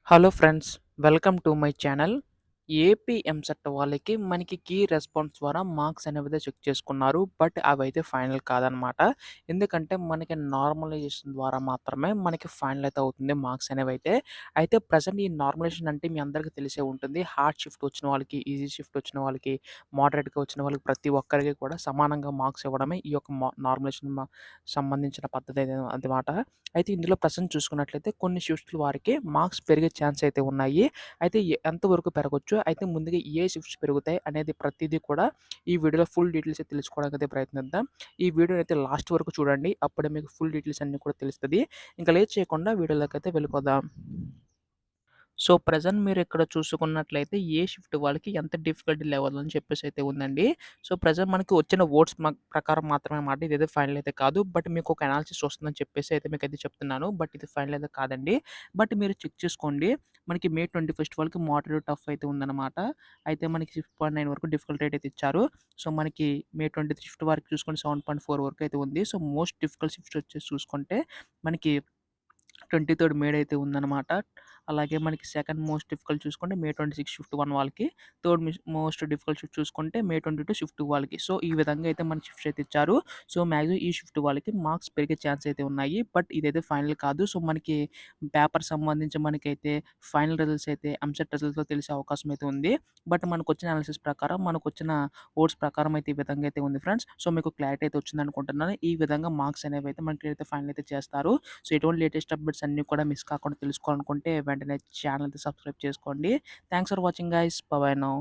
Hello friends, welcome to my channel. AP EAMCET వాళ్ళకి మనకి key response ద్వారా marks అనేవైతే check చేసుకున్నారు. బట్ అవైతే ఫైనల్ కాదనమాట. ఎందుకంటే మనకి నార్మలైజేషన్ ద్వారా మాత్రమే మనకి ఫైనల్ అయితే అవుతుంది మార్క్స్ అనేవైతే. అయితే ప్రెజెంట్ ఈ నార్మలైజేషన్ అంటే మీ అందరికీ తెలిసే ఉంటుంది. హార్డ్ షిఫ్ట్ వచ్చిన వాళ్ళకి, ఈజీ షిఫ్ట్ వచ్చిన వాళ్ళకి, మోడరేట్‌గా వచ్చిన వాళ్ళకి ప్రతి ఒక్కరికి కూడా సమానంగా మార్క్స్ ఇవ్వడమే ఈ యొక్క నార్మలైజేషన్ సంబంధించిన పద్ధతి అయితే అన్నమాట. అయితే ఇందులో ప్రెజెంట్ చూసుకున్నట్లయితే కొన్ని షిఫ్ట్‌ల వారికి మార్క్స్ పెరిగే ఛాన్స్ అయితే ఉన్నాయి. అయితే ఎంతవరకు పెరగొచ్చు, అయితే ముందుగా ఏ షిఫ్ట్స్ పెరుగుతాయి అనేది ప్రతీదీ కూడా ఈ వీడియోలో ఫుల్ డీటెయిల్స్ అయితే తెలుసుకోవడానికి అయితే ప్రయత్నిద్దాం. ఈ వీడియోనైతే లాస్ట్ వరకు చూడండి. అప్పుడే మీకు ఫుల్ డీటెయిల్స్ అన్నీ కూడా తెలుస్తది. ఇంకా లేట్ చేయకుండా వీడియోలోకైతే వెళ్ళిపోదాం. సో, ప్రెజెంట్ మీరిక్కడ చూసుకున్నట్లయితే ఏ షిఫ్ట్ వాళ్ళకి ఎంత డిఫికల్టీ లెవెల్ అని చెప్పేసయితే ఉందండి. సో, ప్రెజెంట్ మనకి వచ్చిన ఓట్స్ ప్రకారం మాత్రమే మాట. ఇదైతే ఫైనల్ అయితే కాదు. బట్ మీకొక అనాలిసిస్ వస్తుందని చెప్పేసి అయితే మీకైతే చెప్తున్నాను. బట్ ఇది ఫైనల్ అయితే కాదండి. బట్ మీరు చెక్ చేసుకోండి. మనకి మే 21 వరకు మోడరేట్ టఫ్ అయితే ఉందన్నమాట. అయితే మనకి 6.9 వరకు డిఫికల్టీ రేట్ అయితే ఇచ్చారు. సో, మనకి మే 23 షిఫ్ట్ వరకు చూసుకుంటే 7.4 వరకు అయితే ఉంది. సో, మోస్ట్ డిఫికల్ట్ షిఫ్ట్స్ వచ్చేసి చూసుకుంటే మనకి 23 మేడ్ అయితే ఉందన్నమాట. అలాగే మనకి సెకండ్ మోస్ట్ డిఫికల్ట్ చూసుకుంటే మే 26 షిఫ్ట్ 1 వాళ్ళకి. థర్డ్ మోస్ట్ డిఫికల్ట్ షిఫ్ట్ చూసుకుంటే మే 22 షిఫ్ట్ 2 వాళ్ళకి. సో, ఈ విధంగా అయితే మనకి షిఫ్ట్స్ అయితే ఇచ్చారు. సో, మాక్సిమం ఈ షిఫ్ట్ వాళ్ళకి మార్క్స్ పెరిగే ఛాన్స్ అయితే ఉన్నాయి. బట్ ఇదైతే ఫైనల్ కాదు. సో, మనకి పేపర్ సంబంధించి మనకైతే ఫైనల్ రిజల్ట్స్ అయితే ఎంసెట్ రిజల్ట్స్‌లో తెలిసే అవకాశం అయితే ఉంది. బట్ మనకొచ్చిన అనాలిసిస్ ప్రకారం, మనకొచ్చిన ఓట్స్ ప్రకారం అయితే ఈ విధంగా అయితే ఉంది ఫ్రెండ్స్. సో, మీకు క్లారిటీ అయితే వచ్చిందనుకుంటున్నాను. ఈ విధంగా మార్క్స్ అనేవైతే మనకైతే ఫైనల్ అయితే చేస్తారు. సో, ఎటువంటి లేటెస్ట్ అప్డేట్స్ అన్నీ కూడా మిస్ కాకుండా తెలుసుకోవాలనుకుంటే వెంటనే ఛానల్ అయితే సబ్స్క్రైబ్ చేసుకోండి. Thanks for watching guys. By by now.